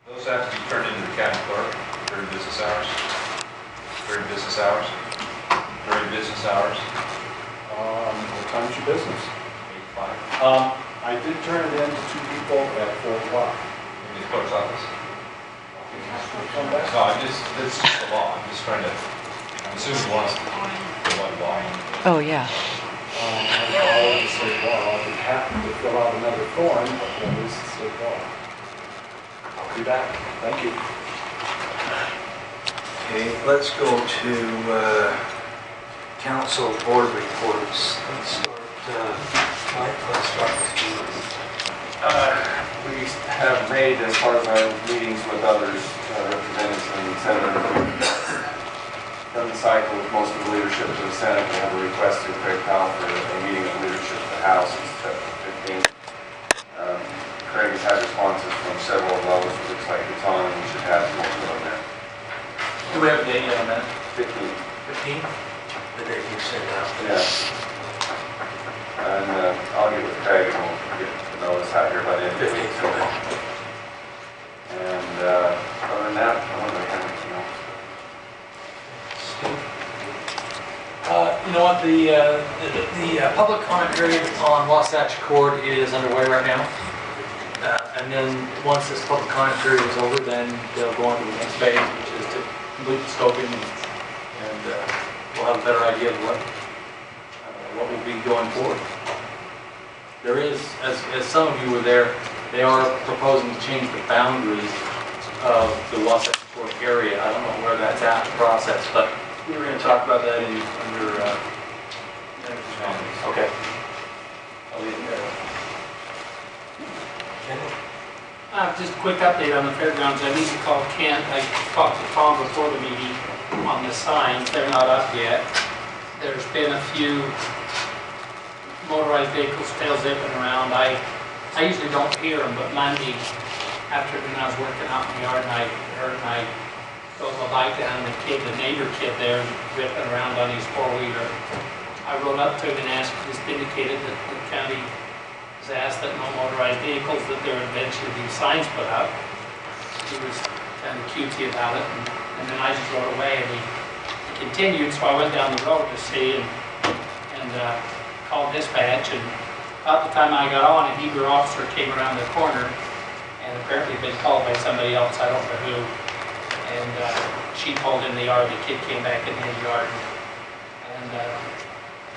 Those have to be turned into the county clerk during business hours. During business hours. During business hours. What time's your business? 8 to 5. I did turn it in to 2 people at 4 o'clock. In the clerk's office. Come back. No, this is just the law. I'm just trying to, I'm assuming you want us to go by the law. Oh, yeah. I follow the state law. I'll be happy to fill out another form, but that is the state law. I'll be back. Thank you. Okay, let's go to council board reports. Let's start, Mike, let's start with you. We have made, as part of our meetings with others, representatives and senators, done the cycle with most of the leadership of the Senate. We have a request to Craig Powell for a meeting of leadership of the House. It's September 15th. Craig has had responses from several of those. It looks like it's on, and we should have more on there. Do we have a date on that? 15. 15? The date you sent out? Yeah. And I'll get with Craig and we'll get the notice out here by the end of the week. 15th, okay. And other than that, I don't really have anything else. You know what, the public comment period on Wasatch Co is underway right now. And then once this public comment period is over, then they'll go on to the next phase, which is to complete the scoping, and we'll have a better idea of what will be going forward. There is, as some of you were there, they are proposing to change the boundaries of the Wasatch Co area. I don't know where that's at in the process, but we were going to talk about that under okay. I'll leave it there. Just a quick update on the fairgrounds. I need to call Kent. I talked to Tom before the meeting on the signs. They're not up yet. There's been a few motorized vehicles tail zipping around. I usually don't hear them, but Monday afternoon I was working out in the yard and I heard I drove my bike down and the neighbor kid there ripping around on his four-wheeler. I rode up to him and asked, just indicated that the county has asked that no motorized vehicles, that there would eventually be signs put up. He was kind of cutesy about it, and then I just rode away, and he continued, so I went down the road to see and called dispatch, and about the time I got on, a Heber officer came around the corner and apparently been called by somebody else, I don't know who, and she pulled in the yard. The kid came back in his yard, and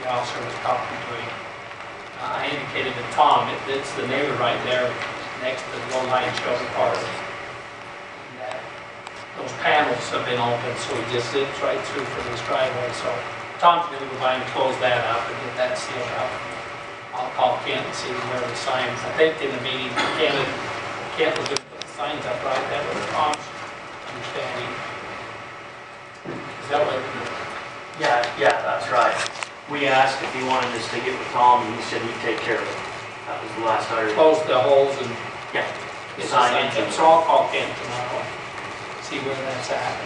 the officer was talking to him. I indicated to Tom, it's the neighbor right there next to the low line shelter park. Those panels have been open, so he just zips right through for this driveway. So Tom's going to go by and close that up and get that sealed up. I'll call Kent and see where the signs. I think in the meeting, Kent was going to put the signs up, right? That was Tom's understanding. Is that what? Yeah, that's right. We asked if he wanted us to get with Tom, and he said he'd take care of it. That was the last I heard. Close the holes and Yeah. get the signs up. So I'll call Kent tomorrow, see where that's at.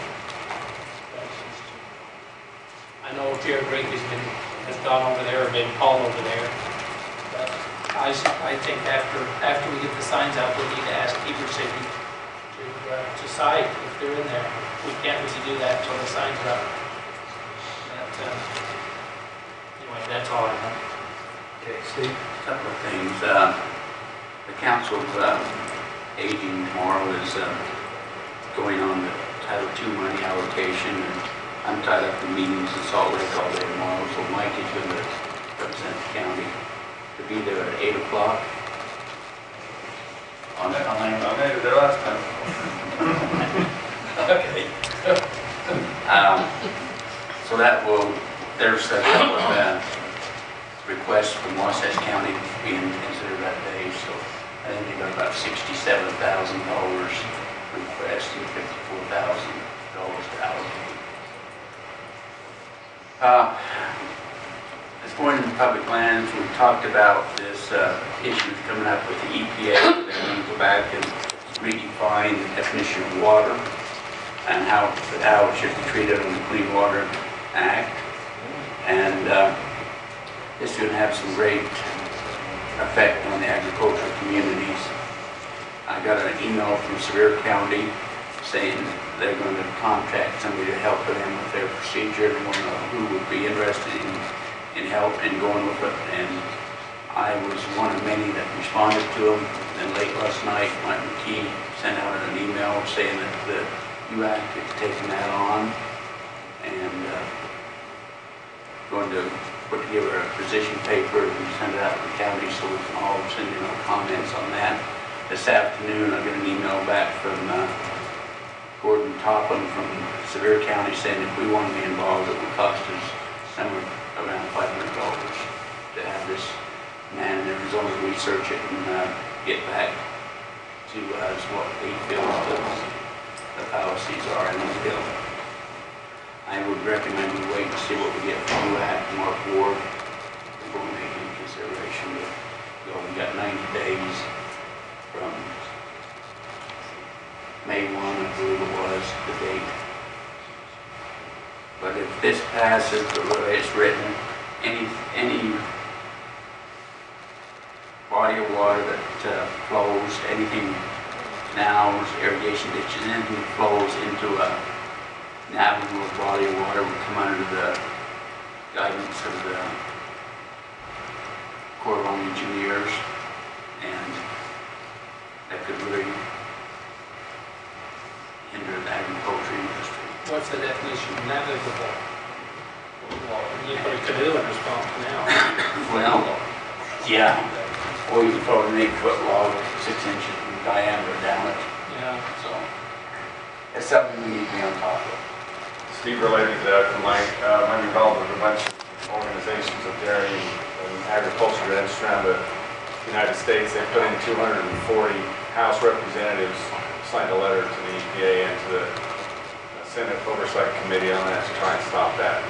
I know Jared Brink has gone over there or been called over there. But I think after we get the signs out, we need to ask Heber City to decide if they're in there. We can't really do that until the signs are up. Anyway, that's all I know. Okay, Steve? A couple of things. The council's aging tomorrow is going on the Title II money allocation, and I'm tied up in meetings in Salt Lake all day tomorrow, so Mike is going to represent the county to be there at 8 o'clock. On time. I made it there last time. Okay. So that will, there's a couple of requests from Wasatch County being considered that day, so I think they got about $67,000 request and $54,000 to allocate. As going into public lands, we talked about this issue coming up with the EPA. They're going to go back and redefine the definition of water and how it should be treated on the Clean Water Act. And this is going to have some great effect on the agricultural communities. I got an email from Sevier County saying they're going to contact somebody to help them with their procedure and want to know who would be interested in help and going with it. And I was one of many that responded to them. Then late last night, Mike McKee sent out an email saying that the UAC is taking that on and going to put together a position paper and send it out to the county so we can all send in our comments on that. This afternoon, I got an email back from Gordon Topham from Sevier County saying if we want to be involved, it would cost us somewhere around $500 to have this man there is only research it and get back to us what he feels the policies are in the bill. I would recommend we wait and see what we get from UAC and Mark Ward before we make any consideration to go. We got 90 days from May 1, I believe it was, the date. But if this passes the way it's written, any body of water that flows, anything, canals, irrigation ditches, anything that flows into a navigable body of water would come under the guidance of the Corps of Army Engineers, and that could really hinder the agriculture industry. What's the definition of navigable? Well, you put a canoe in a swamp canal. Well, yeah, or you can throw an 8-foot log 6 inches in diameter down it, Yeah. so it's something we need to be on top of. Steve, related to that, I'm involved with a bunch of organizations of dairy and agriculture that surround the United States. They put in 240 House representatives, signed a letter to the EPA and to the Senate Oversight Committee on that to try and stop that.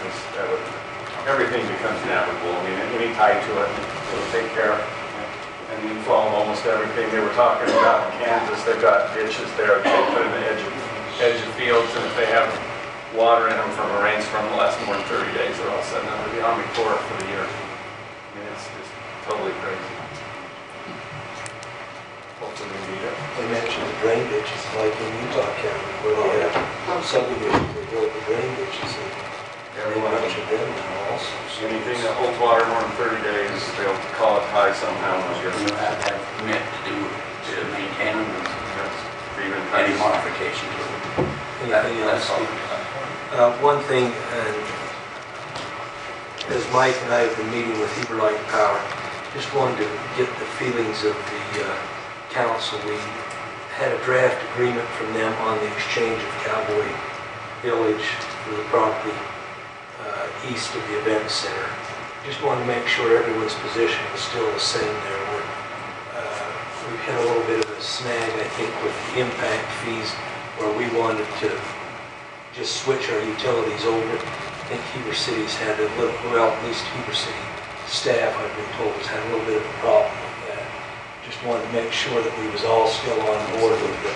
Everything becomes navigable. I mean, any tie to it, it'll take care of. And you follow almost everything. They were talking about in Kansas, they've got ditches there that they put in the edge of fields, and if they have water in them from a rainstorm that lasts more than 30 days, they're all sudden under the Army Corps for the year. I mean, it's just totally crazy. Hopefully we need it. They mentioned the drain ditches, like in Utah County, where they have subdivisions, they build the drain ditches, and they mentioned them now also. Anything that holds water more than 30 days, they'll call it high somehow. You have to have a permit to maintain them and Even any modifications. Anything else? One thing, and as Mike and I have been meeting with Heber Light Power, just wanted to get the feelings of the council. We had a draft agreement from them on the exchange of Cowboy Village for the property east of the event center. Just wanted to make sure everyone's position was still the same there. We've had a little bit of a snag, I think, with the impact fees where we wanted to just switch our utilities over. I think Heber City's had a little, well, at least Heber City staff, I've been told, has had a little bit of a problem with that. Just wanted to make sure that we was all still on board with the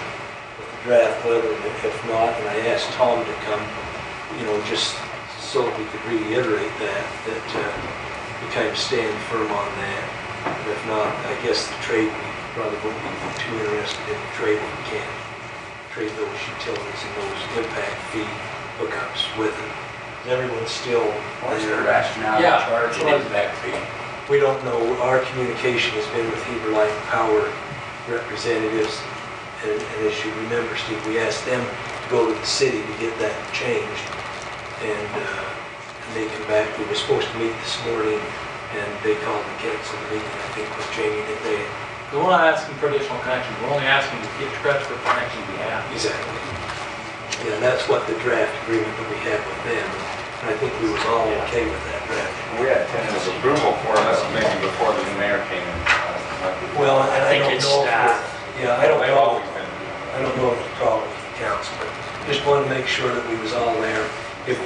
draft letter, and if not, and I asked Tom to come, just so we could reiterate that we kind of stand firm on that. And if not, I guess the trade, we probably wouldn't be too interested in the trade if we can't trade those utilities and those impact fee hookups with it. Is everyone still? What's the rationale Yeah. of charging impact fee? We don't know. Our communication has been with Heber Light Power representatives, and as you remember, Steve, we asked them to go to the city to get that changed, and they come back. We were supposed to meet this morning, and they called and canceled the meeting, I think, with Jamie today. We're not asking for additional connections, we're only asking to get credit for connections we have. Exactly. Yeah, that's what the draft agreement that we had with them, and I think we was all okay with that draft. We had tentative approval for this maybe before the new mayor came in. Well, and I think don't it's know. staff. Yeah, I don't They've know. always been. I don't know if it's a problem with the council, but just wanted to make sure that we was all there. If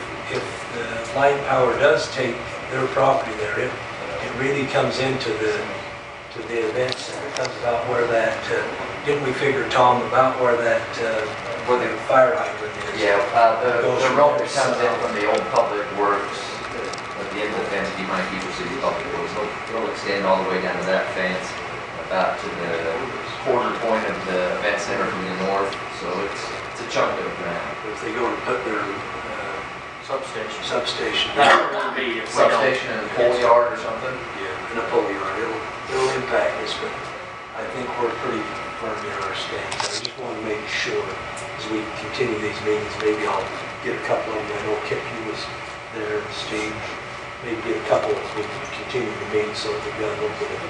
the Light Power does take their property there, it really comes into the event center. It comes about where that, didn't we figure, Tom, about where that Where the- fire hydrant is? Yeah, Goes the from road there that comes in south. from the old Public Works, at the end of the fence behind Heber City Public Works, it'll extend all the way down to that fence, about to the quarter point of the event center from the north, so it's a chunk of ground. If they go and put their Substation. substation, That's what it would be if we don't. Substation and a pole yard or something. yeah, in a pole yard, it'll impact us, but I think we're pretty firm in our stance. I just want to make sure as we continue these meetings, maybe I'll get a couple of them. I know Kip, you was there, Steve, maybe get a couple as we continue the meeting so that we've got a little bit of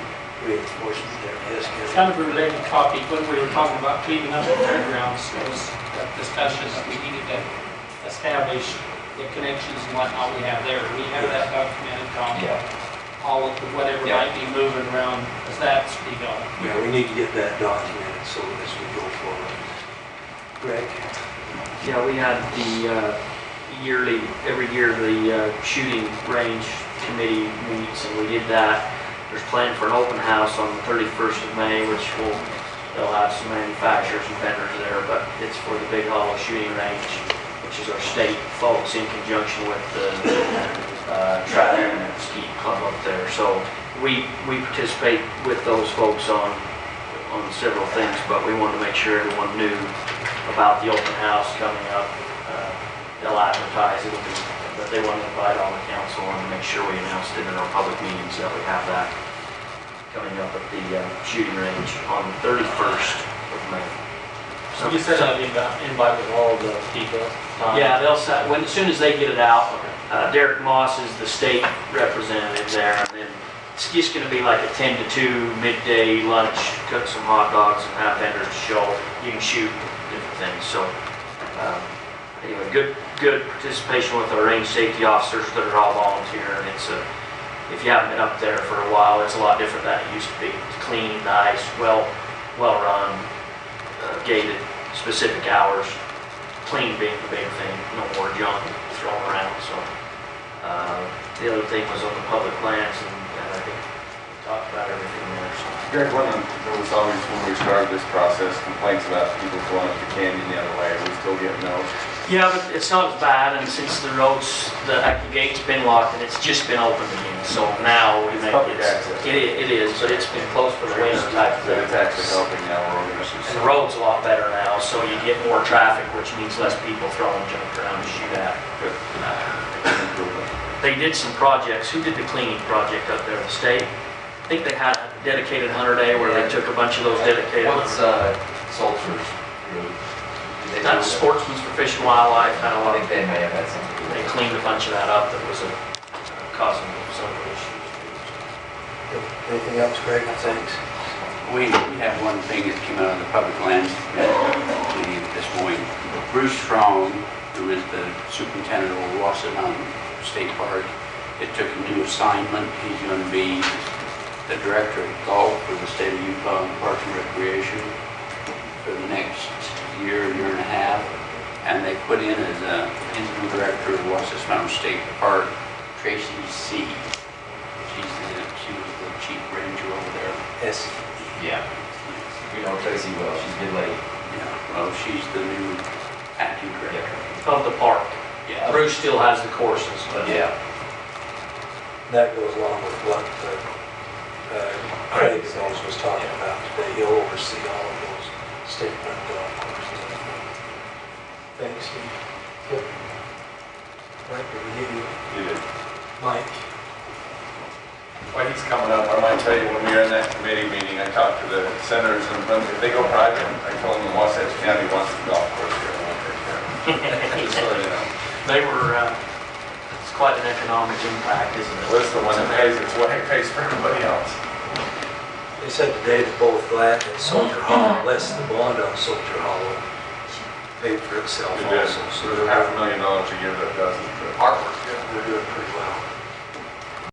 reinforcement there. Yes, It's Kevin? kind of a related topic, when we were talking about cleaning up the fairgrounds, there was that discussion that we needed to establish the connections and whatnot we have there. We have that documented, Tom. Yeah. All of the, whatever Yeah. might be moving around, as that's be done. Yeah, we need to get that documented so as we go forward. Greg? Yeah, we had the every year, the shooting range committee meets, and we did that. There's planned for an open house on the 31st of May, they'll have some manufacturers and vendors there, but it's for the Big Hollow Shooting Range, which is our state folks in conjunction with the track and ski club up there. So we participate with those folks on several things, but we wanted to make sure everyone knew about the open house coming up. They'll advertise it, but they want to invite all the council and make sure we announced it in our public meetings that we have that coming up at the shooting range on the 31st of May. So you said I'd invite with all the details? Yeah, they'll set, as soon as they get it out, Derek Moss is the state representative there, and then it's just gonna be like a 10 to 2 midday lunch, cook some hot dogs and have vendors show. You can shoot different things, so anyway, good participation with our range safety officers that are all volunteering. If you haven't been up there for a while, it's a lot different than it used to be. It's clean, nice, well run, gated, specific hours. Clean being the big thing, no more junk thrown around. So the other thing was on the public lands, and I think we talked about everything there. So. Greg, there was always, when we started this process, complaints about people going up the canyon the other way. We still get no. Yeah, but it's not as bad, and since the gate's been locked and it's just been opened again, so now we make public access. It is, but it's been closed for the winter type of thing. It's actually helping now. And the road's a lot better now, so you get more traffic, which means less people throwing junk around to shoot at. They did some projects. Who did the cleaning project up there? The state? I think they had a dedicated hunter day where they took a bunch of those dedicated. What's Sulters group? That's Sportsman's for Fish and Wildlife, kind of I like. think they may have had something. They cleaned a bunch of that up that was causing some issues. Anything else, Greg? Thanks. We have one thing that came out of the public lands meeting this morning. Bruce Strong, who is the superintendent of Wasatch State Park, it took a new assignment. He's going to be the director of golf for the state of Utah and Parks and Recreation for the next year and a half. And they put in as interim director of Wasatch Mountain State Park, Tracy C. She was the chief ranger over there. Yes. Yeah. We know Tracy well. She's a good lady. Yeah, well, she's the new acting director. Of the park. Yeah. Bruce still has the courses, but. Yeah. That goes along with what Craig was talking about today. He'll oversee all of those state-run golf courses. Thanks, Steve. Yep. Mike, did we give you? You did. Mike? Well, he's coming up. I might tell you, when we were in that committee meeting, I talked to the senators, and if they go private, I told them the Wasatch County wants the golf course here. I won't take care of it. Just so you know. They were, it's quite an economic impact, isn't it? Well, it's the one that pays its way, pays for everybody else. They said today that both that and Soldier Hollow, less the bond on Soldier Hollow, paid for itself It did. also. So There's $500,000 a year that doesn't. Artwork. they're doing pretty well.